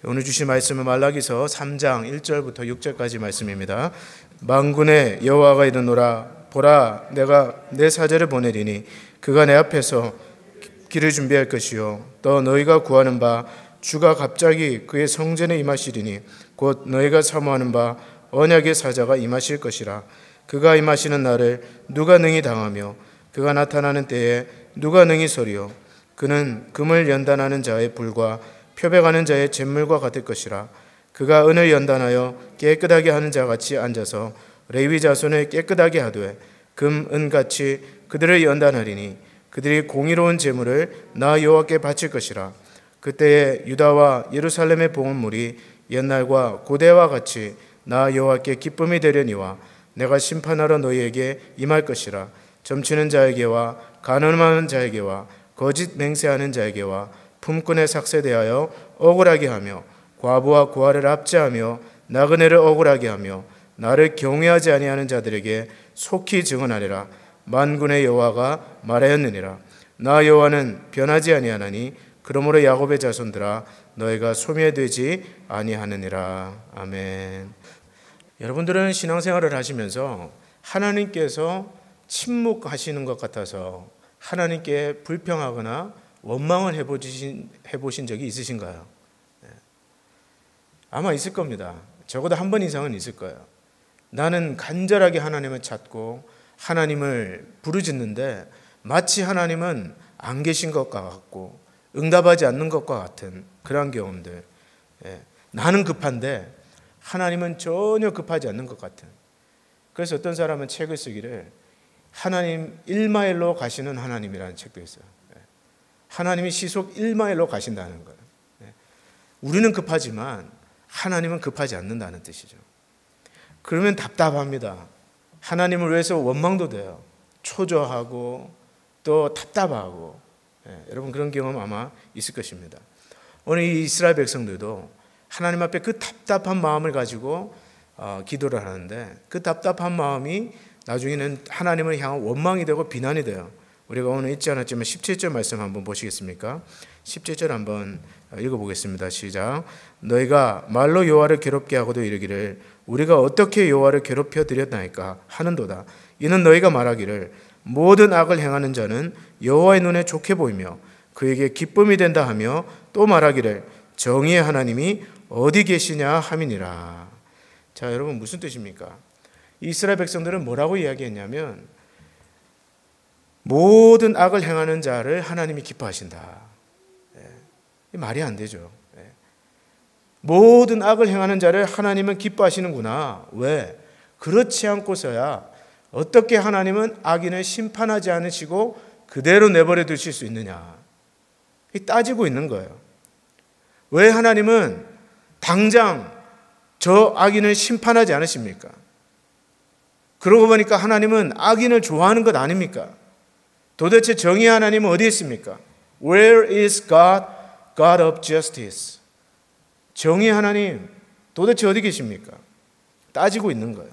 오늘 주신 말씀은 말라기서 3장 1절부터 6절까지 말씀입니다. 만군의 여호와가 이르노라 보라 내가 내 사자를 보내리니 그가 내 앞에서 길을 준비할 것이요 또 너희가 구하는 바 주가 갑자기 그의 성전에 임하시리니 곧 너희가 사모하는 바 언약의 사자가 임하실 것이라. 그가 임하시는 날을 누가 능히 당하며 그가 나타나는 때에 누가 능히 서리요. 그는 금을 연단하는 자의 불과 표백하는 자의 잿물과 같을 것이라. 그가 은을 연단하여 깨끗하게 하는 자같이 앉아서 레위 자손을 깨끗하게 하되 금, 은같이 그들을 연단하리니 그들이 공의로운 제물을 나 여호와께 바칠 것이라. 그때에 유다와 예루살렘의 봉헌물이 옛날과 고대와 같이 나 여호와께 기쁨이 되려니와 내가 심판하러 너희에게 임할 것이라. 점치는 자에게와 간음하는 자에게와 거짓 맹세하는 자에게와 품꾼에 삭세대하여 억울하게 하며 과부와 고아를 압제하며 나그네를 억울하게 하며 나를 경외하지 아니하는 자들에게 속히 증언하리라. 만군의 여호와가 말하였느니라. 나 여호와는 변하지 아니하나니 그러므로 야곱의 자손들아 너희가 소멸되지 아니하느니라. 아멘. 여러분들은 신앙생활을 하시면서 하나님께서 침묵하시는 것 같아서 하나님께 불평하거나 원망을 해보신 적이 있으신가요? 아마 있을 겁니다. 적어도 한 번 이상은 있을 거예요. 나는 간절하게 하나님을 찾고 하나님을 부르짖는데 마치 하나님은 안 계신 것과 같고 응답하지 않는 것과 같은 그런 경험들. 나는 급한데 하나님은 전혀 급하지 않는 것 같은. 그래서 어떤 사람은 책을 쓰기를 하나님 1마일로 가시는 하나님이라는 책도 있어요. 하나님이 시속 1마일로 가신다는 거예요. 우리는 급하지만 하나님은 급하지 않는다는 뜻이죠. 그러면 답답합니다. 하나님을 위해서 원망도 돼요. 초조하고 또 답답하고. 여러분 그런 경험 아마 있을 것입니다. 오늘 이 이스라엘 백성들도 하나님 앞에 그 답답한 마음을 가지고 기도를 하는데 그 답답한 마음이 나중에는 하나님을 향한 원망이 되고 비난이 돼요. 우리가 오늘 읽지 않았지만 17절 말씀 한번 보시겠습니까? 17절 한번 읽어보겠습니다. 시작. 너희가 말로 여호와를 괴롭게 하고도 이르기를 우리가 어떻게 여호와를 괴롭혀 드렸나이까 하는도다. 이는 너희가 말하기를 모든 악을 행하는 자는 여호와의 눈에 좋게 보이며 그에게 기쁨이 된다 하며 또 말하기를 정의의 하나님이 어디 계시냐 함이니라. 자, 여러분 무슨 뜻입니까? 이스라엘 백성들은 뭐라고 이야기했냐면 모든 악을 행하는 자를 하나님이 기뻐하신다. 말이 안 되죠. 모든 악을 행하는 자를 하나님은 기뻐하시는구나. 왜? 그렇지 않고서야 어떻게 하나님은 악인을 심판하지 않으시고 그대로 내버려 두실 수 있느냐. 따지고 있는 거예요. 왜 하나님은 당장 저 악인을 심판하지 않으십니까? 그러고 보니까 하나님은 악인을 좋아하는 것 아닙니까? 도대체 정의 하나님은 어디에 있습니까? Where is God, God of justice? 정의 하나님 도대체 어디 계십니까? 따지고 있는 거예요.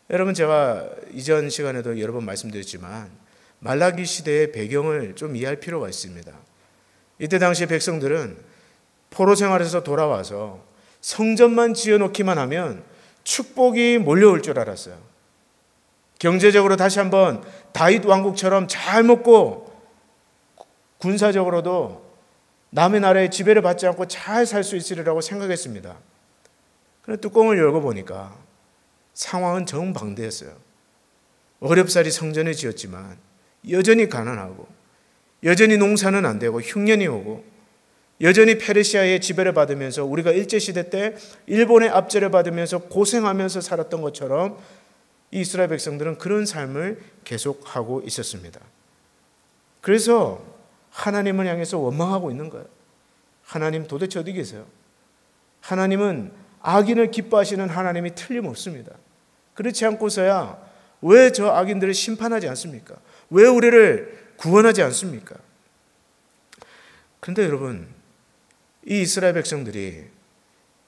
여러분 제가 이전 시간에도 여러 번 말씀드렸지만 말라기 시대의 배경을 좀 이해할 필요가 있습니다. 이때 당시 백성들은 포로 생활에서 돌아와서 성전만 지어놓기만 하면 축복이 몰려올 줄 알았어요. 경제적으로 다시 한번 다윗 왕국처럼 잘 먹고 군사적으로도 남의 나라의 지배를 받지 않고 잘 살 수 있으리라고 생각했습니다. 그런데 뚜껑을 열고 보니까 상황은 정반대였어요. 어렵사리 성전을 지었지만 여전히 가난하고 여전히 농사는 안 되고 흉년이 오고 여전히 페르시아의 지배를 받으면서 우리가 일제시대 때 일본의 압제를 받으면서 고생하면서 살았던 것처럼 이 이스라엘 백성들은 그런 삶을 계속하고 있었습니다. 그래서 하나님을 향해서 원망하고 있는 거예요. 하나님 도대체 어디 계세요? 하나님은 악인을 기뻐하시는 하나님이 틀림없습니다. 그렇지 않고서야 왜 저 악인들을 심판하지 않습니까? 왜 우리를 구원하지 않습니까? 그런데 여러분, 이 이스라엘 백성들이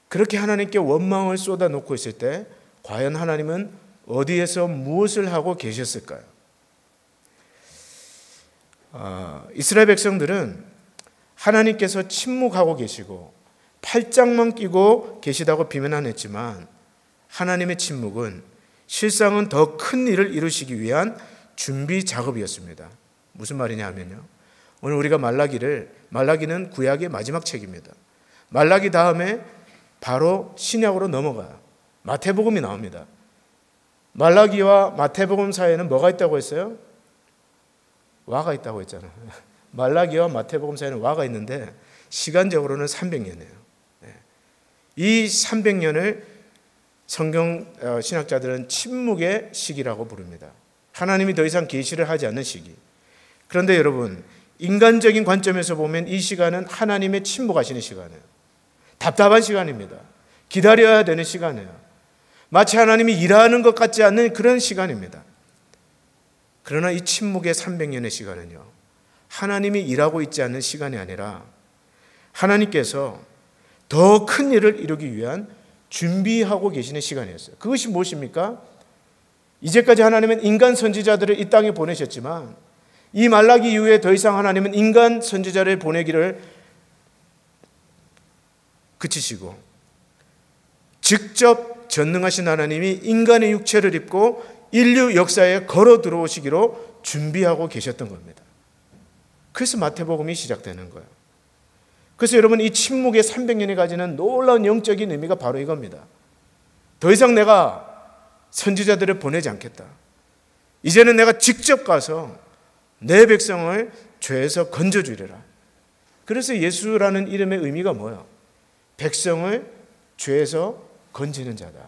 그렇게 하나님께 원망을 쏟아놓고 있을 때 과연 하나님은 어디에서 무엇을 하고 계셨을까요? 이스라엘 백성들은 하나님께서 침묵하고 계시고 팔짱만 끼고 계시다고 비난은 했지만 하나님의 침묵은 실상은 더 큰 일을 이루시기 위한 준비 작업이었습니다. 무슨 말이냐 하면요, 오늘 우리가 말라기는 구약의 마지막 책입니다. 말라기 다음에 바로 신약으로 넘어가요. 마태복음이 나옵니다. 말라기와 마태복음 사이에는 뭐가 있다고 했어요? 와가 있다고 했잖아요. 말라기와 마태복음 사이에는 와가 있는데 시간적으로는 300년이에요. 이 300년을 성경 신학자들은 침묵의 시기라고 부릅니다. 하나님이 더 이상 계시를 하지 않는 시기. 그런데 여러분, 인간적인 관점에서 보면 이 시간은 하나님의 침묵하시는 시간이에요. 답답한 시간입니다. 기다려야 되는 시간이에요. 마치 하나님이 일하는 것 같지 않는 그런 시간입니다. 그러나 이 침묵의 300년의 시간은요, 하나님이 일하고 있지 않는 시간이 아니라 하나님께서 더 큰 일을 이루기 위한 준비하고 계시는 시간이었어요. 그것이 무엇입니까? 이제까지 하나님은 인간 선지자들을 이 땅에 보내셨지만 이 말라기 이후에 더 이상 하나님은 인간 선지자를 보내기를 그치시고 직접 전능하신 하나님이 인간의 육체를 입고 인류 역사에 걸어 들어오시기로 준비하고 계셨던 겁니다. 그래서 마태복음이 시작되는 거예요. 그래서 여러분, 이 침묵의 300년이 가지는 놀라운 영적인 의미가 바로 이겁니다. 더 이상 내가 선지자들을 보내지 않겠다. 이제는 내가 직접 가서 내 백성을 죄에서 건져주리라. 그래서 예수라는 이름의 의미가 뭐예요? 백성을 죄에서 건지는 자다.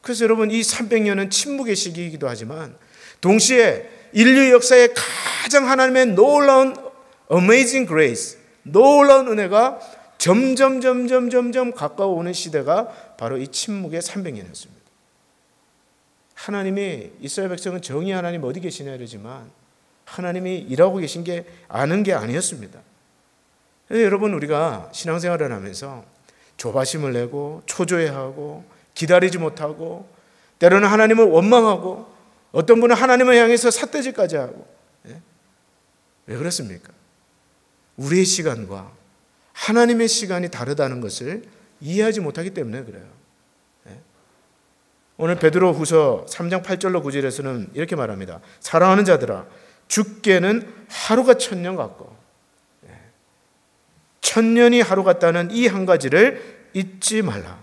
그래서 여러분, 이 300년은 침묵의 시기이기도 하지만 동시에 인류 역사에 가장 하나님의 놀라운 amazing grace, 놀라운 은혜가 점점 가까워오는 시대가 바로 이 침묵의 300년이었습니다. 하나님이 이스라엘 백성은 정의 하나님 어디 계시냐 이러지만 하나님이 일하고 계신 게 아는 게 아니었습니다. 여러분, 우리가 신앙생활을 하면서 조바심을 내고 초조해하고 기다리지 못하고 때로는 하나님을 원망하고 어떤 분은 하나님을 향해서 삿대질까지 하고, 왜 그렇습니까? 우리의 시간과 하나님의 시간이 다르다는 것을 이해하지 못하기 때문에 그래요. 오늘 베드로후서 3장 8절로 9절에서는 이렇게 말합니다. 사랑하는 자들아, 죽게는 하루가 1000년 같고 1000년이 하루 같다는 이 한 가지를 잊지 말라.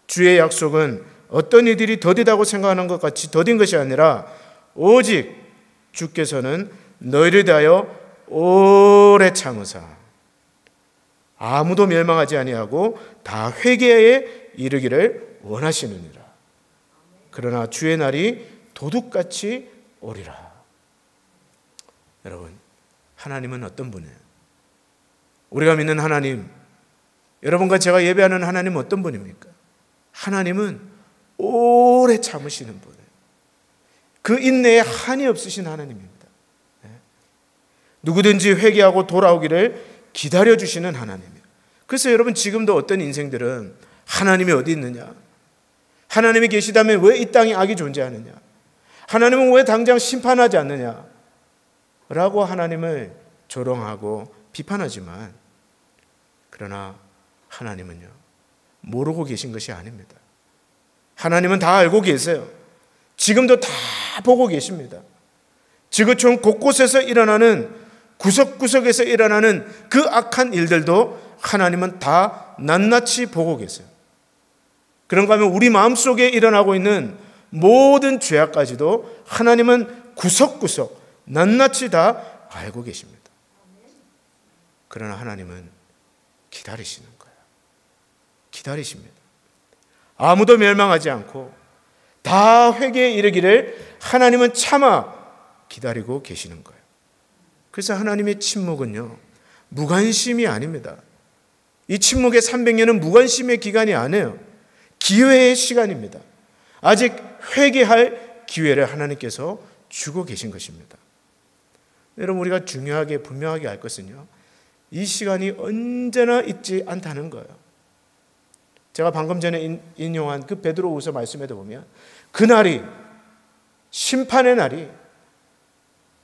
주의 약속은 어떤 이들이 더디다고 생각하는 것 같이 더딘 것이 아니라 오직 주께서는 너희를 대하여 오래 참으사 아무도 멸망하지 아니하고 다 회개에 이르기를 원하시느니라. 그러나 주의 날이 도둑같이 오리라. 여러분, 하나님은 어떤 분이에요? 우리가 믿는 하나님, 여러분과 제가 예배하는 하나님은 어떤 분입니까? 하나님은 오래 참으시는 분이에요. 그 인내에 한이 없으신 하나님입니다. 누구든지 회개하고 돌아오기를 기다려주시는 하나님이에요. 그래서 여러분, 지금도 어떤 인생들은 하나님이 어디 있느냐? 하나님이 계시다면 왜 이 땅에 악이 존재하느냐? 하나님은 왜 당장 심판하지 않느냐? 라고 하나님을 조롱하고 비판하지만, 그러나 하나님은요, 모르고 계신 것이 아닙니다. 하나님은 다 알고 계세요. 지금도 다 보고 계십니다. 지구촌 곳곳에서 일어나는, 구석구석에서 일어나는 그 악한 일들도 하나님은 다 낱낱이 보고 계세요. 그런가 하면 우리 마음속에 일어나고 있는 모든 죄악까지도 하나님은 구석구석 낱낱이 다 알고 계십니다. 그러나 하나님은 기다리시는 거예요. 기다리십니다. 아무도 멸망하지 않고 다 회개에 이르기를 하나님은 참아 기다리고 계시는 거예요. 그래서 하나님의 침묵은요, 무관심이 아닙니다. 이 침묵의 300년은 무관심의 기간이 아니에요. 기회의 시간입니다. 아직 회개할 기회를 하나님께서 주고 계신 것입니다. 여러분, 우리가 중요하게 분명하게 알 것은요, 이 시간이 언제나 있지 않다는 거예요. 제가 방금 전에 인용한 그 베드로후서 말씀에도 보면 그날이, 심판의 날이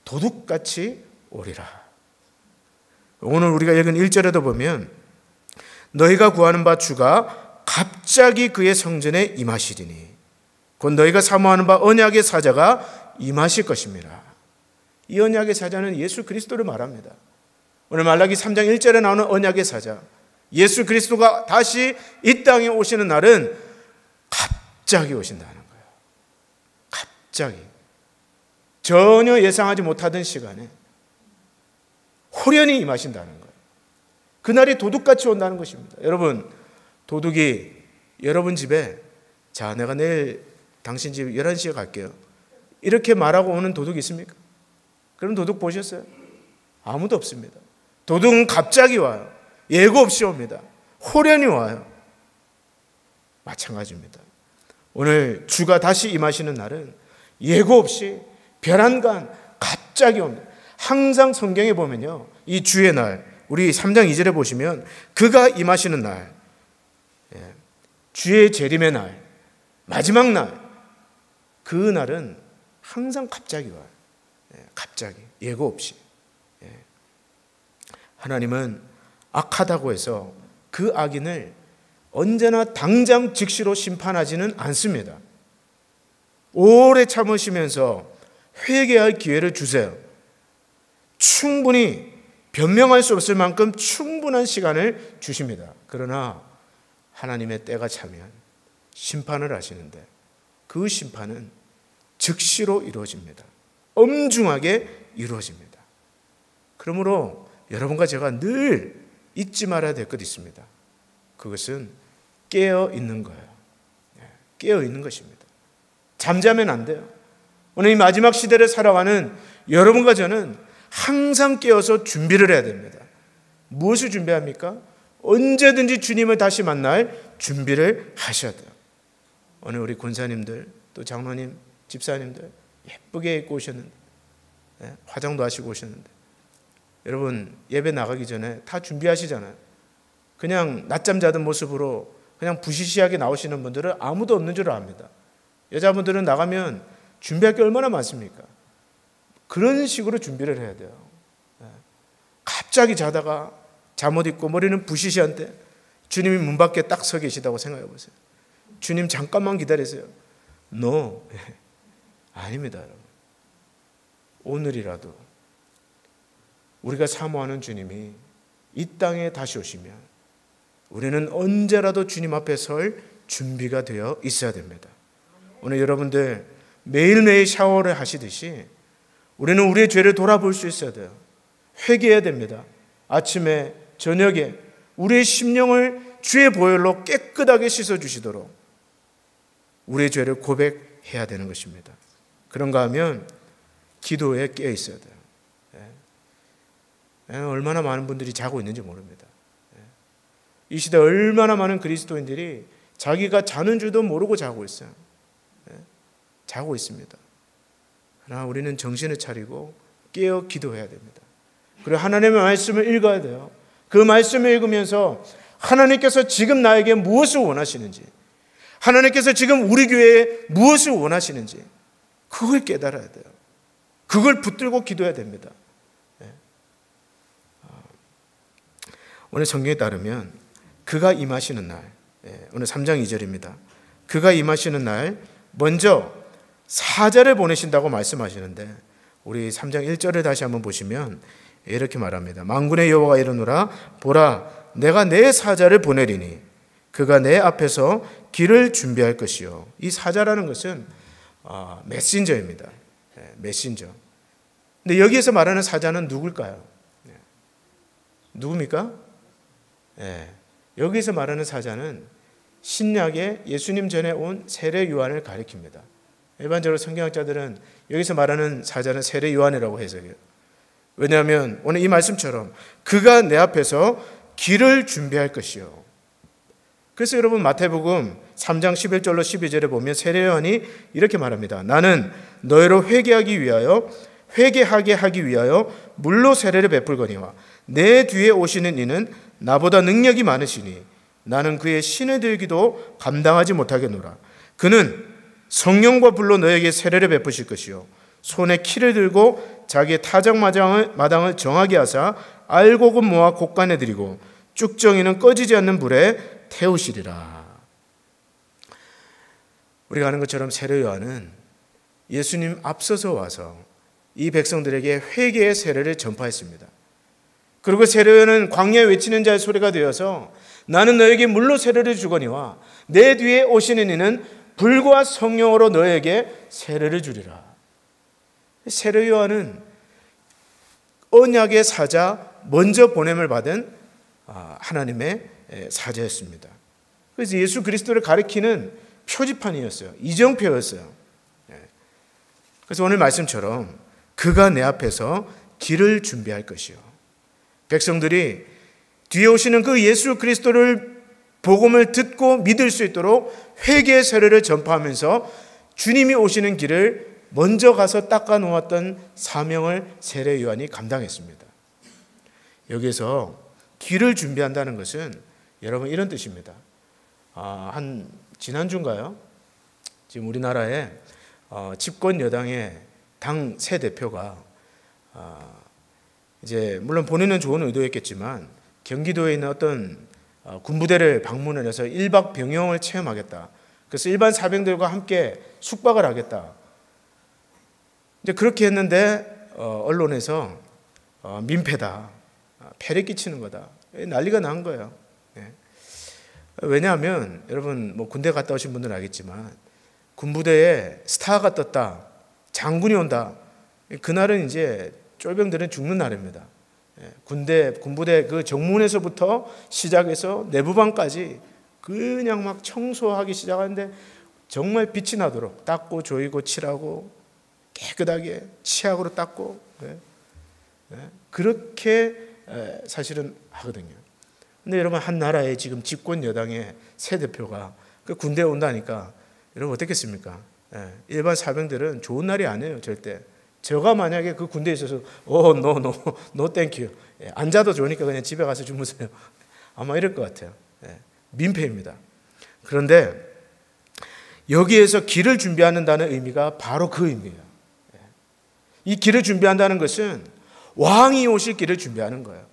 도둑같이 오리라. 오늘 우리가 읽은 1절에도 보면 너희가 구하는 바 주가 갑자기 그의 성전에 임하시리니 곧 너희가 사모하는 바 언약의 사자가 임하실 것입니다. 이 언약의 사자는 예수 그리스도를 말합니다. 오늘 말라기 3장 1절에 나오는 언약의 사자, 예수 그리스도가 다시 이 땅에 오시는 날은 갑자기 오신다는 거예요. 갑자기. 전혀 예상하지 못하던 시간에 호련히 임하신다는 거예요. 그날이 도둑같이 온다는 것입니다. 여러분, 도둑이 여러분 집에, 자, 내가 내일 당신 집 11시에 갈게요, 이렇게 말하고 오는 도둑이 있습니까? 그럼 도둑 보셨어요? 아무도 없습니다. 도둑은 갑자기 와요. 예고 없이 옵니다. 호련히 와요. 마찬가지입니다. 오늘 주가 다시 임하시는 날은 예고 없이 별안간 갑자기 옵니다. 항상 성경에 보면요, 이 주의 날, 우리 3장 2절에 보시면 그가 임하시는 날, 주의 재림의 날, 마지막 날, 그 날은 항상 갑자기 와요. 갑자기, 예고 없이. 하나님은 악하다고 해서 그 악인을 언제나 당장 즉시로 심판하지는 않습니다. 오래 참으시면서 회개할 기회를 주세요. 충분히 변명할 수 없을 만큼 충분한 시간을 주십니다. 그러나 하나님의 때가 차면 심판을 하시는데 그 심판은 즉시로 이루어집니다. 엄중하게 이루어집니다. 그러므로 여러분과 제가 늘 잊지 말아야 될 것 있습니다. 그것은 깨어 있는 거예요. 깨어 있는 것입니다. 잠자면 안 돼요. 오늘 이 마지막 시대를 살아가는 여러분과 저는 항상 깨어서 준비를 해야 됩니다. 무엇을 준비합니까? 언제든지 주님을 다시 만날 준비를 하셔야 돼요. 오늘 우리 권사님들, 또 장로님, 집사님들 예쁘게 입고 오셨는데, 화장도 하시고 오셨는데, 여러분 예배 나가기 전에 다 준비하시잖아요. 그냥 낮잠 자던 모습으로 그냥 부시시하게 나오시는 분들은 아무도 없는 줄 압니다. 여자분들은 나가면 준비할 게 얼마나 많습니까? 그런 식으로 준비를 해야 돼요. 갑자기 자다가 잠옷 입고 머리는 부시시한데 주님이 문 밖에 딱 서 계시다고 생각해 보세요. 주님 잠깐만 기다리세요. No. 아닙니다, 여러분. 오늘이라도 우리가 사모하는 주님이 이 땅에 다시 오시면 우리는 언제라도 주님 앞에 설 준비가 되어 있어야 됩니다. 오늘 여러분들 매일매일 샤워를 하시듯이 우리는 우리의 죄를 돌아볼 수 있어야 돼요. 회개해야 됩니다. 아침에 저녁에 우리의 심령을 주의 보혈로 깨끗하게 씻어주시도록 우리의 죄를 고백해야 되는 것입니다. 그런가 하면 기도에 깨어 있어야 돼요. 얼마나 많은 분들이 자고 있는지 모릅니다. 이 시대 얼마나 많은 그리스도인들이 자기가 자는 줄도 모르고 자고 있어요. 자고 있습니다. 그러나 우리는 정신을 차리고 깨어 기도해야 됩니다. 그리고 하나님의 말씀을 읽어야 돼요. 그 말씀을 읽으면서 하나님께서 지금 나에게 무엇을 원하시는지, 하나님께서 지금 우리 교회에 무엇을 원하시는지 그걸 깨달아야 돼요. 그걸 붙들고 기도해야 됩니다. 오늘 성경에 따르면 그가 임하시는 날, 오늘 3장 2절입니다. 그가 임하시는 날 먼저 사자를 보내신다고 말씀하시는데 우리 3장 1절을 다시 한번 보시면 이렇게 말합니다. 만군의 여호와가 이르노라 보라 내가 내 사자를 보내리니 그가 내 앞에서 길을 준비할 것이요. 이 사자라는 것은 메신저입니다. 메신저. 근데 여기에서 말하는 사자는 누굴까요? 누굽니까? 여기서 말하는 사자는 신약에 예수님 전에 온 세례 요한을 가리킵니다. 일반적으로 성경학자들은 여기서 말하는 사자는 세례 요한이라고 해석해요. 왜냐하면 오늘 이 말씀처럼 그가 내 앞에서 길을 준비할 것이요. 그래서 여러분 마태복음 3장 11절로 12절에 보면 세례 요한이 이렇게 말합니다. 나는 너희로 회개하게 하기 위하여 물로 세례를 베풀거니와 내 뒤에 오시는 이는 나보다 능력이 많으시니 나는 그의 신을 들기도 감당하지 못하겠노라. 그는 성령과 불로 너에게 세례를 베푸실 것이요 손에 키를 들고 자기의 타작마당을 정하게 하사 알곡은 모아 곡간에 들이고 쭉정이는 꺼지지 않는 불에 태우시리라. 우리가 아는 것처럼 세례 요한은 예수님 앞서서 와서 이 백성들에게 회개의 세례를 전파했습니다. 그리고 세례 요한은 광야에 외치는 자의 소리가 되어서 나는 너에게 물로 세례를 주거니와 내 뒤에 오시는 이는 불과 성령으로 너에게 세례를 주리라. 세례 요한은 언약의 사자, 먼저 보냄을 받은 하나님의 사자였습니다. 그래서 예수 그리스도를 가리키는 표지판이었어요. 이정표였어요. 그래서 오늘 말씀처럼 그가 내 앞에서 길을 준비할 것이요. 백성들이 뒤에 오시는 그 예수 그리스도를 복음을 듣고 믿을 수 있도록 회개의 세례를 전파하면서 주님이 오시는 길을 먼저 가서 닦아 놓았던 사명을 세례 요한이 감당했습니다. 여기서 길을 준비한다는 것은 여러분 이런 뜻입니다. 한 지난주인가요? 지금 우리나라에 집권 여당의 당 새 대표가 이제 물론 본인은 좋은 의도였겠지만 경기도에 있는 어떤 군부대를 방문을 해서 1박 병영을 체험하겠다. 그래서 일반 사병들과 함께 숙박을 하겠다. 이제 그렇게 했는데 언론에서 민폐다, 폐를 끼치는 거다, 난리가 난 거예요. 왜냐하면 여러분 뭐 군대 갔다 오신 분들은 알겠지만 군부대에 스타가 떴다, 장군이 온다, 그날은 이제 쫄병들은 죽는 날입니다. 군부대 그 정문에서부터 시작해서 내부방까지 그냥 막 청소하기 시작하는데 정말 빛이 나도록 닦고 조이고 칠하고 깨끗하게 치약으로 닦고 그렇게 사실은 하거든요. 근데 여러분 한 나라의 지금 집권 여당의 새 대표가 그 군대에 온다니까 여러분 어떻겠습니까? 일반 사병들은 좋은 날이 아니에요. 절대. 제가 만약에 그 군대에 있어서 no thank you, 앉아도 좋으니까 그냥 집에 가서 주무세요, 아마 이럴 것 같아요. 민폐입니다. 그런데 여기에서 길을 준비한다는 의미가 바로 그 의미예요. 이 길을 준비한다는 것은 왕이 오실 길을 준비하는 거예요.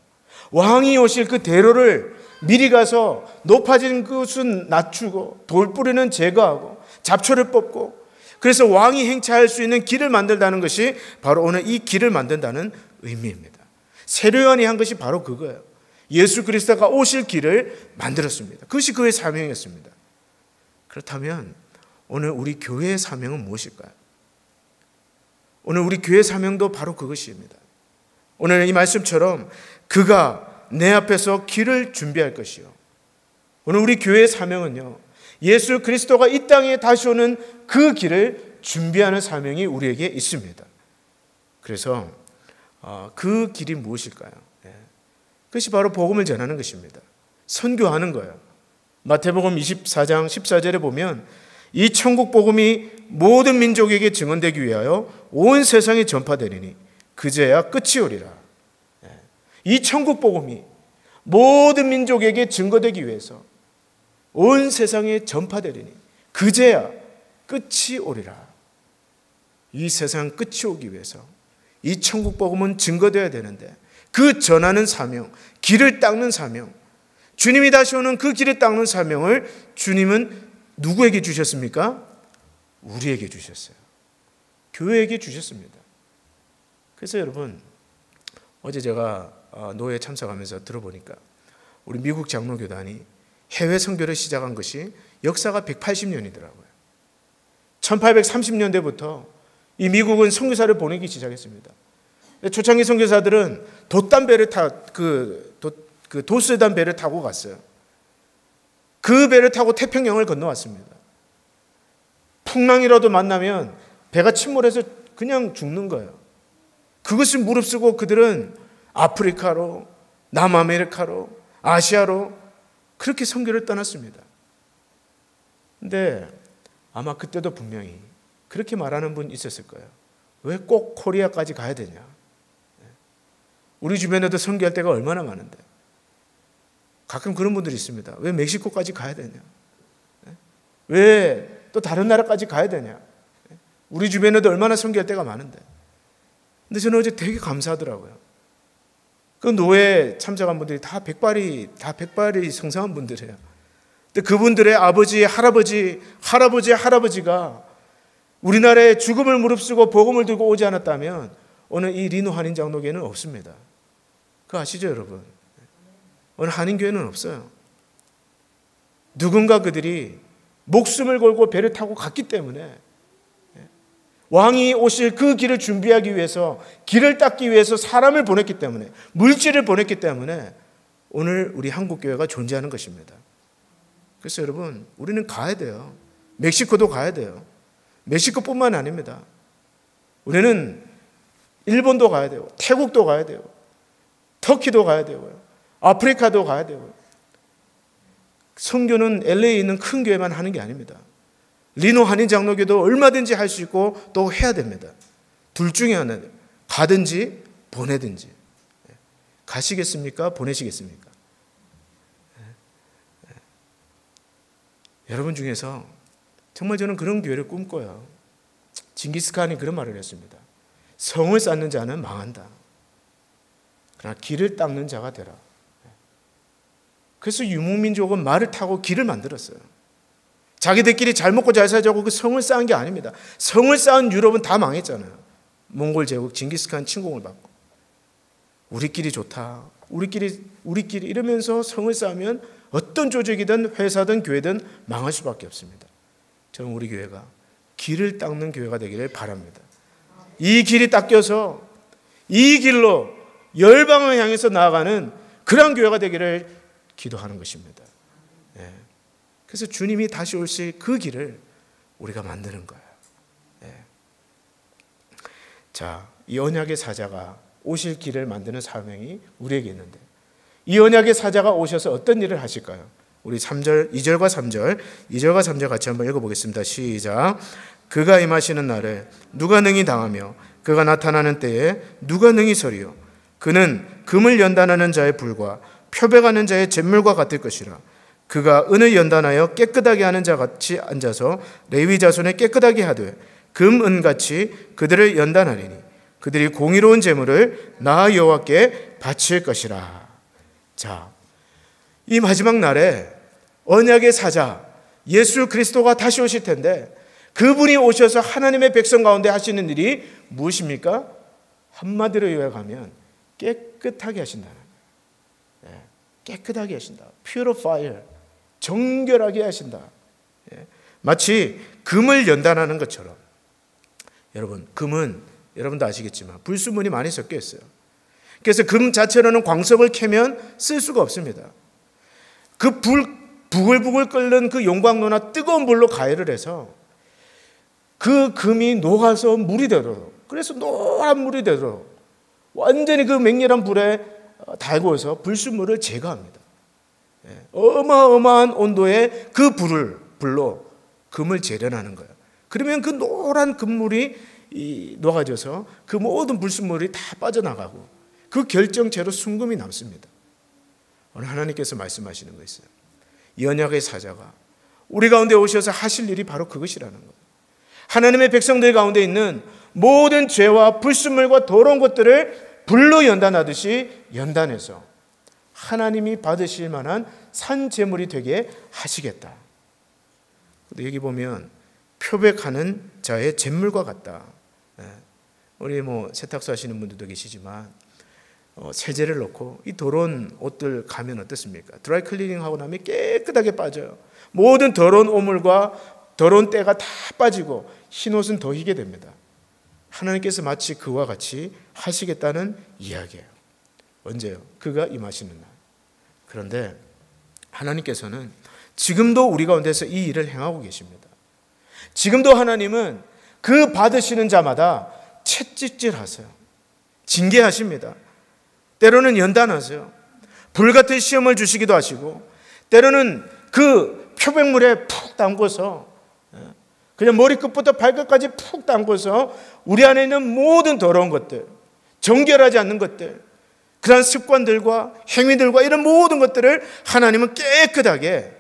왕이 오실 그 대로를 미리 가서 높아진 것은 낮추고 돌뿌리는 제거하고 잡초를 뽑고, 그래서 왕이 행차할 수 있는 길을 만들다는 것이 바로 오늘 이 길을 만든다는 의미입니다. 세례 요한이 한 것이 바로 그거예요. 예수 그리스도가 오실 길을 만들었습니다. 그것이 그의 사명이었습니다. 그렇다면 오늘 우리 교회의 사명은 무엇일까요? 오늘 우리 교회의 사명도 바로 그것입니다. 오늘 이 말씀처럼 그가 내 앞에서 길을 준비할 것이요. 오늘 우리 교회의 사명은요, 예수 그리스도가 이 땅에 다시 오는 그 길을 준비하는 사명이 우리에게 있습니다. 그래서 그 길이 무엇일까요? 그것이 바로 복음을 전하는 것입니다. 선교하는 거예요. 마태복음 24장 14절에 보면 이 천국 복음이 모든 민족에게 증언되기 위하여 온 세상에 전파되리니 그제야 끝이 오리라. 이 천국 복음이 모든 민족에게 증거되기 위해서 온 세상에 전파되리니 그제야 끝이 오리라. 이 세상 끝이 오기 위해서 이 천국 복음은 증거되어야 되는데 그 전하는 사명, 길을 닦는 사명, 주님이 다시 오는 그 길을 닦는 사명을 주님은 누구에게 주셨습니까? 우리에게 주셨어요. 교회에게 주셨습니다. 그래서 여러분 어제 제가 노회에 참석하면서 들어보니까 우리 미국 장로교단이 해외 선교를 시작한 것이 역사가 180년이더라고요. 1830년대부터 이 미국은 선교사를 보내기 시작했습니다. 초창기 선교사들은 도스단 배를 타고 갔어요. 그 배를 타고 태평양을 건너왔습니다. 풍랑이라도 만나면 배가 침몰해서 그냥 죽는 거예요. 그것을 무릅쓰고 그들은 아프리카로, 남아메리카로, 아시아로 그렇게 선교를 떠났습니다. 근데 아마 그때도 분명히 그렇게 말하는 분 있었을 거예요. 왜 꼭 코리아까지 가야 되냐? 우리 주변에도 선교할 때가 얼마나 많은데. 가끔 그런 분들이 있습니다. 왜 멕시코까지 가야 되냐? 왜 또 다른 나라까지 가야 되냐? 우리 주변에도 얼마나 선교할 때가 많은데. 근데 저는 어제 되게 감사하더라고요. 그 노예 참석한 분들이 다 백발이 성성한 분들이에요. 근데 그분들의 아버지, 할아버지가 우리나라에 죽음을 무릅쓰고 복음을 들고 오지 않았다면 오늘 이 리노 한인 장로교회는 없습니다. 그거 아시죠, 여러분? 오늘 한인교회는 없어요. 누군가 그들이 목숨을 걸고 배를 타고 갔기 때문에, 왕이 오실 그 길을 준비하기 위해서, 길을 닦기 위해서 사람을 보냈기 때문에, 물질을 보냈기 때문에 오늘 우리 한국교회가 존재하는 것입니다. 그래서 여러분, 우리는 가야 돼요. 멕시코도 가야 돼요. 멕시코뿐만 아닙니다. 우리는 일본도 가야 되고, 태국도 가야 되고, 터키도 가야 되고요, 아프리카도 가야 되고요. 선교는 LA에 있는 큰 교회만 하는 게 아닙니다. 리노 한인 장로교도 얼마든지 할 수 있고 또 해야 됩니다. 둘 중에 하나, 가든지 보내든지. 가시겠습니까? 보내시겠습니까? 여러분 중에서 정말 저는 그런 교회를 꿈꿔요. 징기스칸이 그런 말을 했습니다. 성을 쌓는 자는 망한다. 그러나 길을 닦는 자가 되라. 그래서 유목민족은 말을 타고 길을 만들었어요. 자기들끼리 잘 먹고 잘 살자고 그 성을 쌓은 게 아닙니다. 성을 쌓은 유럽은 다 망했잖아요. 몽골 제국 징기스칸 침공을 받고. 우리끼리 좋다. 우리끼리 이러면서 성을 쌓으면 어떤 조직이든 회사든 교회든 망할 수밖에 없습니다. 저는 우리 교회가 길을 닦는 교회가 되기를 바랍니다. 이 길이 닦여서 이 길로 열방을 향해서 나아가는 그런 교회가 되기를 기도하는 것입니다. 그래서 주님이 다시 오실 그 길을 우리가 만드는 거예요. 자, 이 언약의 사자가 오실 길을 만드는 사명이 우리에게 있는데, 이 언약의 사자가 오셔서 어떤 일을 하실까요? 우리 2절과 3절 같이 한번 읽어보겠습니다. 시작. 그가 임하시는 날에 누가 능히 당하며 그가 나타나는 때에 누가 능히 서리요. 그는 금을 연단하는 자의 불과 표백하는 자의 잿물과 같을 것이라. 그가 은을 연단하여 깨끗하게 하는 자 같이 앉아서 레위 자손에 깨끗하게 하되 금, 은같이 그들을 연단하리니 그들이 공의로운 제물을 나 여호와께 바칠 것이라. 자, 이 마지막 날에 언약의 사자 예수 그리스도가 다시 오실 텐데, 그분이 오셔서 하나님의 백성 가운데 하시는 일이 무엇입니까? 한마디로 요약하면 깨끗하게 하신다는 거예요. 깨끗하게 하신다. Purifier. 정결하게 하신다. 마치 금을 연단하는 것처럼. 여러분, 금은 여러분도 아시겠지만 불순물이 많이 섞여 있어요. 그래서 금 자체로는 광석을 캐면 쓸 수가 없습니다. 그 부글부글 끓는 그 용광로나 뜨거운 불로 가열을 해서 그 금이 녹아서 물이 되도록, 그래서 노란 물이 되도록 완전히 그 맹렬한 불에 달구어서 불순물을 제거합니다. 어마어마한 온도의 그 불로 금을 재련하는 거예요. 그러면 그 노란 금물이 녹아져서 그 모든 불순물이 다 빠져나가고 그 결정체로 순금이 남습니다. 오늘 하나님께서 말씀하시는 거 있어요. 이 언약의 사자가 우리 가운데 오셔서 하실 일이 바로 그것이라는 거예요. 하나님의 백성들 가운데 있는 모든 죄와 불순물과 더러운 것들을 불로 연단하듯이 연단해서 하나님이 받으실 만한 산 제물이 되게 하시겠다. 여기 보면 표백하는 자의 잿물과 같다. 우리 세탁소 하시는 분들도 계시지만 세제를 넣고 이 더러운 옷들 가면 어떻습니까? 드라이 클리닝 하고 나면 깨끗하게 빠져요. 모든 더러운 오물과 더러운 때가 다 빠지고 흰 옷은 더 희게 됩니다. 하나님께서 마치 그와 같이 하시겠다는 이야기예요. 언제요? 그가 임하시는 날. 그런데 하나님께서는 지금도 우리 가운데서 이 일을 행하고 계십니다. 지금도 하나님은 그 받으시는 자마다 채찍질하세요. 징계하십니다. 때로는 연단하세요. 불같은 시험을 주시기도 하시고, 때로는 그 표백물에 푹 담궈서 그냥 머리끝부터 발끝까지 푹 담궈서 우리 안에 있는 모든 더러운 것들, 정결하지 않는 것들, 그런 습관들과 행위들과 이런 모든 것들을 하나님은 깨끗하게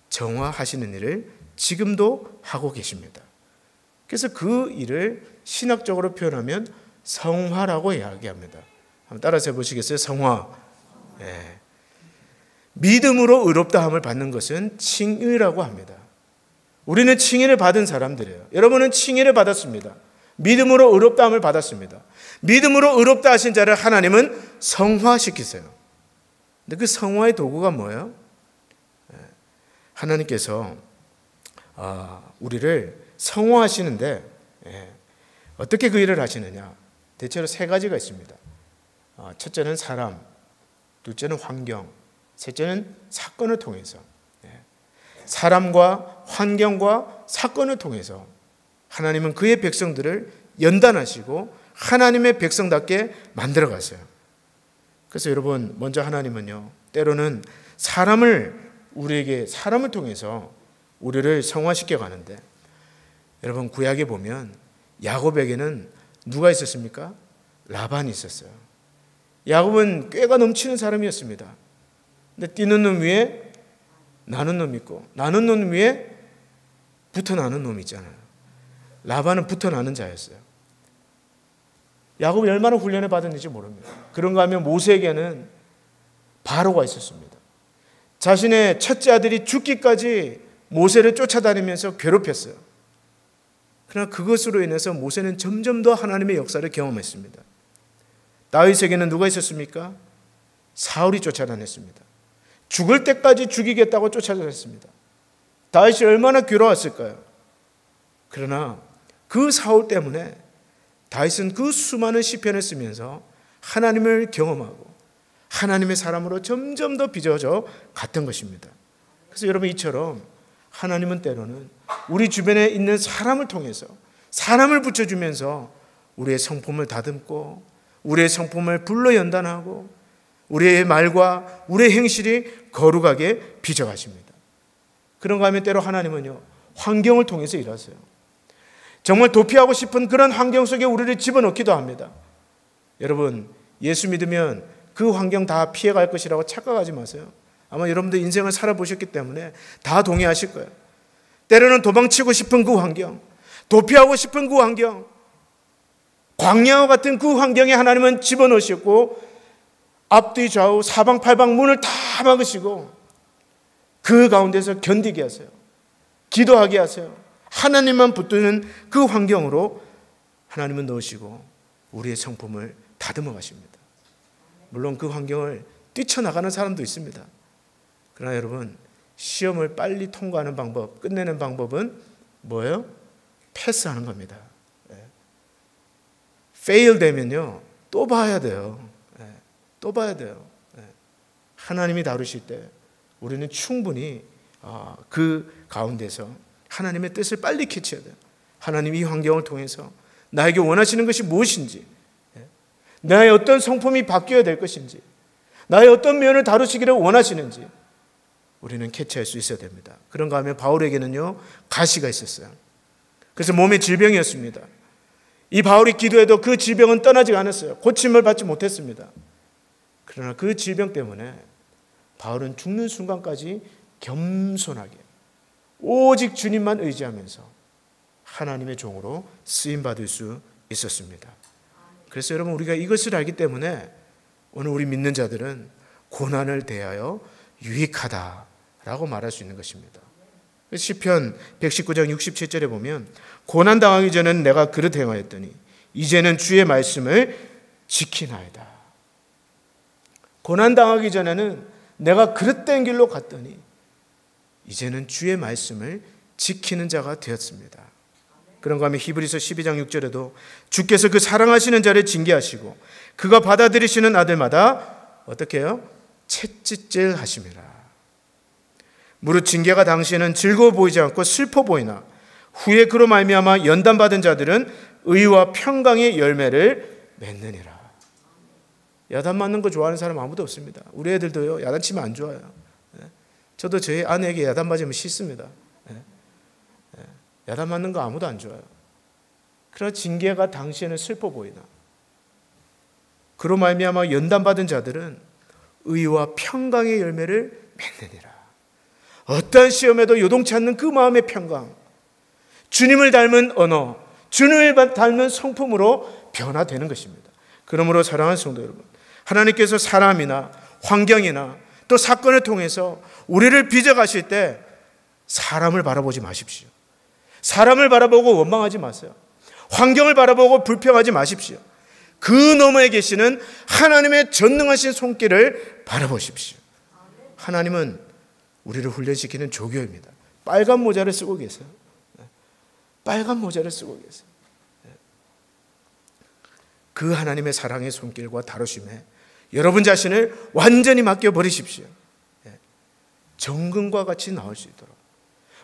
정화하시는 일을 지금도 하고 계십니다. 그래서 그 일을 신학적으로 표현하면 성화라고 이야기합니다. 한번 따라서 해보시겠어요? 성화. 예. 믿음으로 의롭다함을 받는 것은 칭의라고 합니다. 우리는 칭의를 받은 사람들이에요. 여러분은 칭의를 받았습니다. 믿음으로 의롭다함을 받았습니다. 믿음으로 의롭다 하신 자를 하나님은 성화시키세요. 근데 그 성화의 도구가 뭐예요? 하나님께서 우리를 성화하시는데 어떻게 그 일을 하시느냐? 대체로 세 가지가 있습니다. 첫째는 사람, 둘째는 환경, 셋째는 사건을 통해서. 사람과 환경과 사건을 통해서 하나님은 그의 백성들을 연단하시고 하나님의 백성답게 만들어 가세요. 그래서 여러분, 먼저 하나님은요, 때로는 우리에게 사람을 통해서 우리를 성화시켜 가는데, 여러분 구약에 보면 야곱에게는 누가 있었습니까? 라반이 있었어요. 야곱은 꾀가 넘치는 사람이었습니다. 근데 뛰는 놈 위에 나는 놈 있고, 나는 놈 위에 붙어 나는 놈 있잖아요. 라반은 붙어 나는 자였어요. 야곱이 얼마나 훈련을 받았는지 모릅니다. 그런가 하면 모세에게는 바로가 있었습니다. 자신의 첫째 아들이 죽기까지 모세를 쫓아다니면서 괴롭혔어요. 그러나 그것으로 인해서 모세는 점점 더 하나님의 역사를 경험했습니다. 다윗에게는 누가 있었습니까? 사울이 쫓아다녔습니다. 죽을 때까지 죽이겠다고 쫓아다녔습니다. 다윗이 얼마나 괴로웠을까요? 그러나 그 사울 때문에 다윗은 그 수많은 시편을 쓰면서 하나님을 경험하고 하나님의 사람으로 점점 더 빚어져 갔던 것입니다. 그래서 여러분, 이처럼 하나님은 때로는 우리 주변에 있는 사람을 통해서 사람을 붙여주면서 우리의 성품을 다듬고 우리의 성품을 불러 연단하고 우리의 말과 우리의 행실이 거룩하게 빚어가십니다. 그런가 하면 때로 하나님은요, 환경을 통해서 일하세요. 정말 도피하고 싶은 그런 환경 속에 우리를 집어넣기도 합니다. 여러분, 예수 믿으면 그 환경 다 피해갈 것이라고 착각하지 마세요. 아마 여러분들 인생을 살아보셨기 때문에 다 동의하실 거예요. 때로는 도망치고 싶은 그 환경, 도피하고 싶은 그 환경, 광야와 같은 그 환경에 하나님은 집어넣으셨고 앞뒤 좌우 사방팔방 문을 다 막으시고 그 가운데서 견디게 하세요. 기도하게 하세요. 하나님만 붙드는 그 환경으로 하나님은 넣으시고 우리의 성품을 다듬어 가십니다. 물론 그 환경을 뛰쳐나가는 사람도 있습니다. 그러나 여러분, 시험을 빨리 통과하는 방법, 끝내는 방법은 뭐예요? 패스하는 겁니다. fail 되면요, 또 봐야 돼요. 또 봐야 돼요. 하나님이 다루실 때 우리는 충분히 그 가운데서 하나님의 뜻을 빨리 캐치해야 돼요. 하나님 이 환경을 통해서 나에게 원하시는 것이 무엇인지, 나의 어떤 성품이 바뀌어야 될 것인지, 나의 어떤 면을 다루시기를 원하시는지 우리는 캐치할 수 있어야 됩니다. 그런가 하면 바울에게는요, 가시가 있었어요. 그래서 몸에 질병이었습니다. 이 바울이 기도해도 그 질병은 떠나지 않았어요. 고침을 받지 못했습니다. 그러나 그 질병 때문에 바울은 죽는 순간까지 겸손하게 오직 주님만 의지하면서 하나님의 종으로 쓰임받을 수 있었습니다. 그래서 여러분, 우리가 이것을 알기 때문에 오늘 우리 믿는 자들은 고난을 대하여 유익하다라고 말할 수 있는 것입니다. 시편 119장 67절에 보면 고난당하기 전에는 내가 그릇 행하였더니 이제는 주의 말씀을 지키나이다. 고난당하기 전에는 내가 그릇된 길로 갔더니 이제는 주의 말씀을 지키는 자가 되었습니다. 그런가 하면 히브리서 12장 6절에도 주께서 그 사랑하시는 자를 징계하시고 그가 받아들이시는 아들마다 어떻게 해요? 채찍질 하심이라. 무릇 징계가 당시에는 즐거워 보이지 않고 슬퍼 보이나 후에 그로 말미암아 연단받은 자들은 의와 평강의 열매를 맺느니라. 야단 맞는 거 좋아하는 사람 아무도 없습니다. 우리 애들도요, 야단 치면 안 좋아요. 저도 저희 아내에게 야단 맞으면 싫습니다. 야단 맞는 거 아무도 안 좋아요. 그러나 징계가 당시에는 슬퍼 보이나 그로 말미암아 연단받은 자들은 의와 평강의 열매를 맺느니라. 어떠한 시험에도 요동치 않는 그 마음의 평강, 주님을 닮은 언어, 주님을 닮은 성품으로 변화되는 것입니다. 그러므로 사랑하는 성도 여러분, 하나님께서 사람이나 환경이나 또 사건을 통해서 우리를 빚어가실 때 사람을 바라보지 마십시오. 사람을 바라보고 원망하지 마세요. 환경을 바라보고 불평하지 마십시오. 그 너머에 계시는 하나님의 전능하신 손길을 바라보십시오. 하나님은 우리를 훈련시키는 조교입니다. 빨간 모자를 쓰고 계세요. 빨간 모자를 쓰고 계세요. 그 하나님의 사랑의 손길과 다루심에 여러분 자신을 완전히 맡겨버리십시오. 정금과 같이 나올 수 있도록,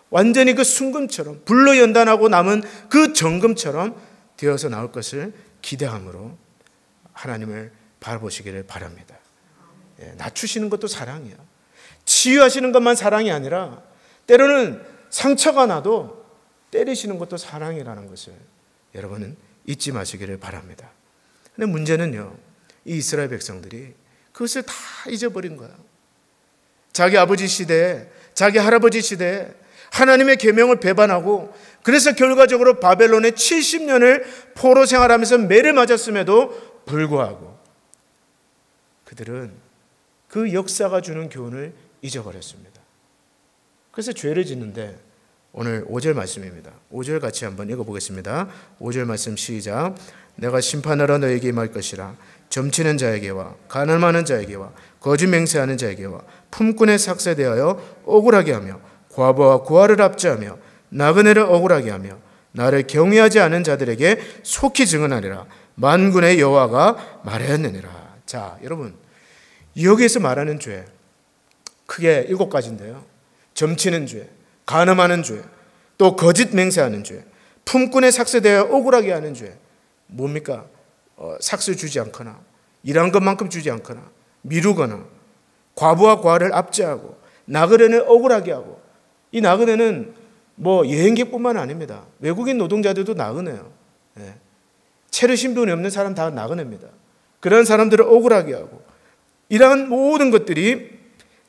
완전히 그 순금처럼 불로 연단하고 남은 그 정금처럼 되어서 나올 것을 기대함으로 하나님을 바라보시기를 바랍니다. 낮추시는 것도 사랑이야. 치유하시는 것만 사랑이 아니라 때로는 상처가 나도 때리시는 것도 사랑이라는 것을 여러분은 잊지 마시기를 바랍니다. 근데 문제는요, 이 이스라엘 백성들이 그것을 다 잊어버린 거야. 자기 아버지 시대에, 자기 할아버지 시대에 하나님의 계명을 배반하고, 그래서 결과적으로 바벨론에 70년을 포로 생활하면서 매를 맞았음에도 불구하고 그들은 그 역사가 주는 교훈을 잊어버렸습니다. 그래서 죄를 짓는데, 오늘 5절 말씀입니다. 5절 같이 한번 읽어보겠습니다. 5절 말씀 시작. 내가 심판하러 너에게 임할 것이라. 점치는 자에게와 가늠하는 자에게와 거짓 맹세하는 자에게와 품꾼에 삭세되어 억울하게 하며 과부와 고아를 압제하며 나그네를 억울하게 하며 나를 경외하지 않은 자들에게 속히 증언하리라. 만군의 여호와가 말하였느니라. 자, 여러분, 여기에서 말하는 죄 크게 7가지인데요. 점치는 죄, 간음하는 죄, 또 거짓 맹세하는 죄, 품꾼에 삭세되어 억울하게 하는 죄. 뭡니까? 삭스 주지 않거나, 일한 것만큼 주지 않거나, 미루거나, 과부와 과를 압제하고, 나그네를 억울하게 하고. 이 나그네는 여행객뿐만 아닙니다. 외국인 노동자들도 나그네요. 체류 신분이 없는 사람 다 나그네입니다. 그런 사람들을 억울하게 하고, 이러한 모든 것들이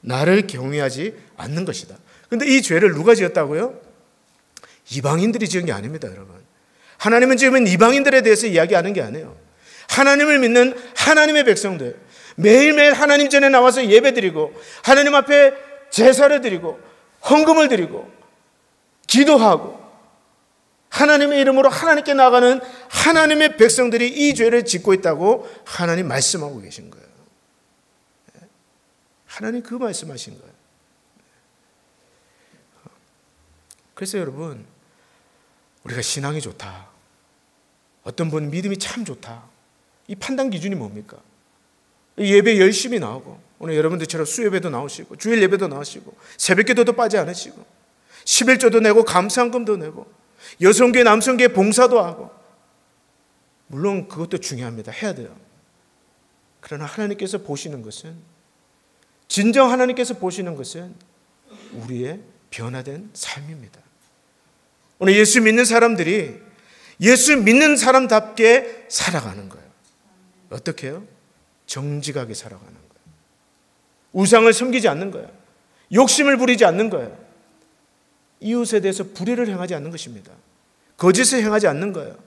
나를 경외하지 않는 것이다. 그런데 이 죄를 누가 지었다고요? 이방인들이 지은 게 아닙니다, 여러분. 하나님은 지금 이방인들에 대해서 이야기하는 게 아니에요. 하나님을 믿는 하나님의 백성들, 매일매일 하나님 전에 나와서 예배드리고 하나님 앞에 제사를 드리고 헌금을 드리고 기도하고 하나님의 이름으로 하나님께 나가는 하나님의 백성들이 이 죄를 짓고 있다고 하나님 말씀하고 계신 거예요. 하나님 그 말씀하신 거예요. 그래서 여러분, 우리가 신앙이 좋다, 어떤 분은 믿음이 참 좋다, 이 판단 기준이 뭡니까? 예배 열심히 나오고, 오늘 여러분들처럼 수예배도 나오시고 주일 예배도 나오시고 새벽기도도 빠지 않으시고 11조도 내고 감사헌금도 내고 여성교회 남성교회 봉사도 하고, 물론 그것도 중요합니다. 해야 돼요. 그러나 하나님께서 보시는 것은, 진정 하나님께서 보시는 것은 우리의 변화된 삶입니다. 오늘 예수 믿는 사람들이 예수 믿는 사람답게 살아가는 거예요. 어떻게 해요? 정직하게 살아가는 거예요. 우상을 섬기지 않는 거예요. 욕심을 부리지 않는 거예요. 이웃에 대해서 불의를 행하지 않는 것입니다. 거짓을 행하지 않는 거예요.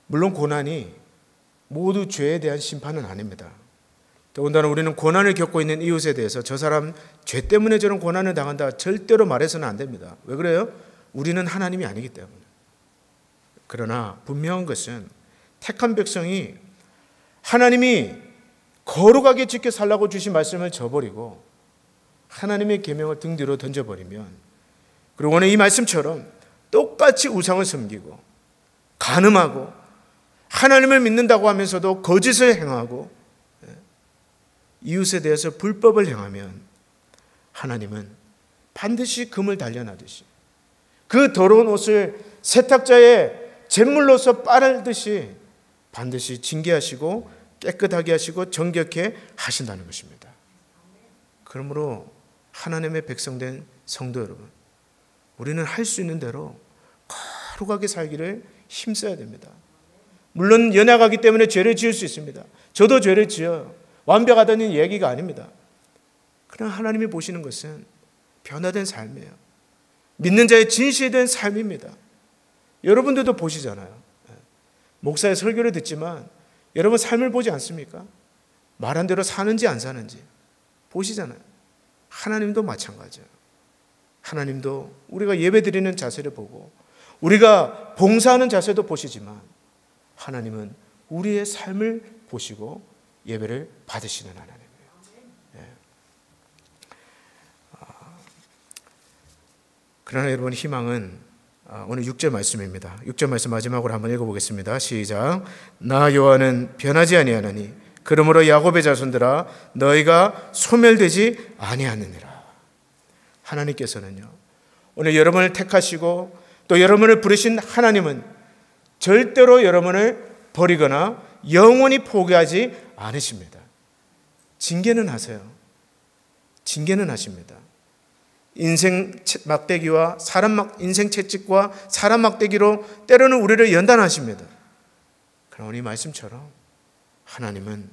물론 고난이 모두 죄에 대한 심판은 아닙니다. 더군다나 우리는 고난을 겪고 있는 이웃에 대해서 저 사람 죄 때문에 저런 고난을 당한다 절대로 말해서는 안 됩니다. 왜 그래요? 우리는 하나님이 아니기 때문에. 그러나 분명한 것은 택한 백성이 하나님이 거룩하게 지켜 살라고 주신 말씀을 저버리고 하나님의 계명을 등 뒤로 던져버리면, 그리고 오늘 이 말씀처럼 똑같이 우상을 섬기고 간음하고 하나님을 믿는다고 하면서도 거짓을 행하고 이웃에 대해서 불법을 행하면 하나님은 반드시 금을 단련하듯이 그 더러운 옷을 세탁자의 잿물로서 빨듯이 반드시 징계하시고 깨끗하게 하시고 정결케 하신다는 것입니다. 그러므로 하나님의 백성된 성도 여러분, 우리는 할 수 있는 대로 거룩하게 살기를 힘써야 됩니다. 물론 연약하기 때문에 죄를 지을 수 있습니다. 저도 죄를 지어요. 완벽하다는 얘기가 아닙니다. 그러나 하나님이 보시는 것은 변화된 삶이에요. 믿는 자의 진실된 삶입니다. 여러분들도 보시잖아요. 목사의 설교를 듣지만 여러분 삶을 보지 않습니까? 말한 대로 사는지 안 사는지 보시잖아요. 하나님도 마찬가지예요. 하나님도 우리가 예배드리는 자세를 보고 우리가 봉사하는 자세도 보시지만 하나님은 우리의 삶을 보시고 예배를 받으시는 하나님이에요. 그러나 여러분, 희망은 오늘 6절 말씀입니다. 6절 말씀 마지막으로 한번 읽어보겠습니다. 시작. 나 여호와는 변하지 아니하나니 그러므로 야곱의 자손들아 너희가 소멸되지 아니하느니라. 하나님께서는요, 오늘 여러분을 택하시고 또 여러분을 부르신 하나님은 절대로 여러분을 버리거나 영원히 포기하지 않으십니다. 징계는 하세요. 징계는 하십니다. 인생 막대기와 인생 채찍과 사람 막대기로 때로는 우리를 연단하십니다. 그러나 오늘 이 말씀처럼 하나님은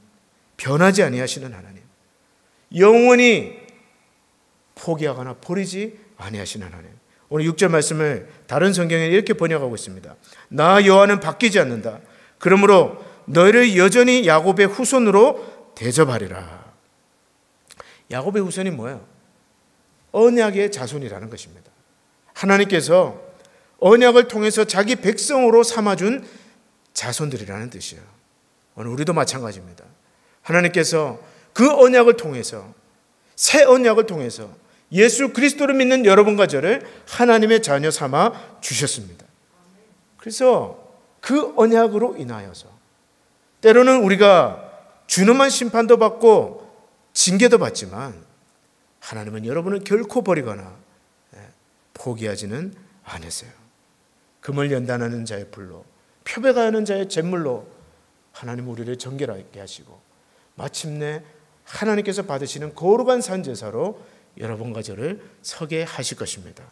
변하지 아니하시는 하나님, 영원히 포기하거나 버리지 아니하시는 하나님. 오늘 6절 말씀을 다른 성경에 이렇게 번역하고 있습니다. 나 여호와는 바뀌지 않는다. 그러므로 너희를 여전히 야곱의 후손으로 대접하리라. 야곱의 후손이 뭐예요? 언약의 자손이라는 것입니다. 하나님께서 언약을 통해서 자기 백성으로 삼아준 자손들이라는 뜻이에요. 오늘 우리도 마찬가지입니다. 하나님께서 그 언약을 통해서, 새 언약을 통해서 예수 그리스도를 믿는 여러분과 저를 하나님의 자녀 삼아 주셨습니다. 그래서 그 언약으로 인하여서 때로는 우리가 준엄한 심판도 받고 징계도 받지만 하나님은 여러분을 결코 버리거나 포기하지는 않으세요. 금을 연단하는 자의 불로, 표백하는 자의 잿물로 하나님 우리를 정결하게 하시고 마침내 하나님께서 받으시는 거룩한 산제사로 여러분과 저를 서게 하실 것입니다.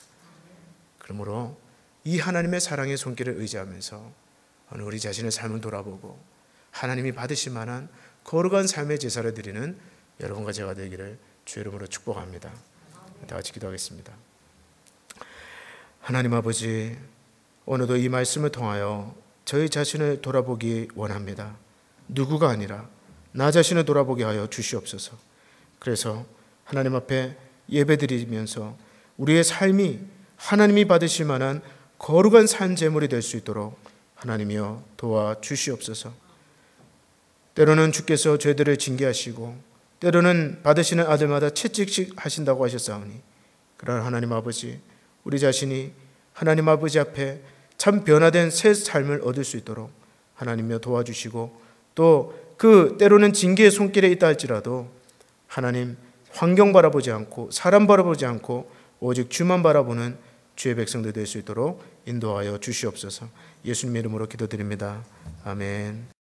그러므로 이 하나님의 사랑의 손길을 의지하면서 오늘 우리 자신의 삶을 돌아보고 하나님이 받으실 만한 거룩한 삶의 제사를 드리는 여러분과 제가 되기를 주 이름으로 축복합니다. 다 같이 기도하겠습니다. 하나님 아버지, 오늘도 이 말씀을 통하여 저희 자신을 돌아보기 원합니다. 누구가 아니라 나 자신을 돌아보게 하여 주시옵소서. 그래서 하나님 앞에 예배드리면서 우리의 삶이 하나님이 받으실 만한 거룩한 산 제물이 될 수 있도록 하나님이여 도와주시옵소서. 때로는 주께서 죄들을 징계하시고 때로는 받으시는 아들마다 채찍씩 하신다고 하셨사오니, 그러나 하나님 아버지, 우리 자신이 하나님 아버지 앞에 참 변화된 새 삶을 얻을 수 있도록 하나님이여 도와주시고, 또 그 때로는 징계의 손길에 있다 할지라도 하나님 환경 바라보지 않고 사람 바라보지 않고 오직 주만 바라보는 주의 백성들 될 수 있도록 인도하여 주시옵소서. 예수님 이름으로 기도드립니다. 아멘.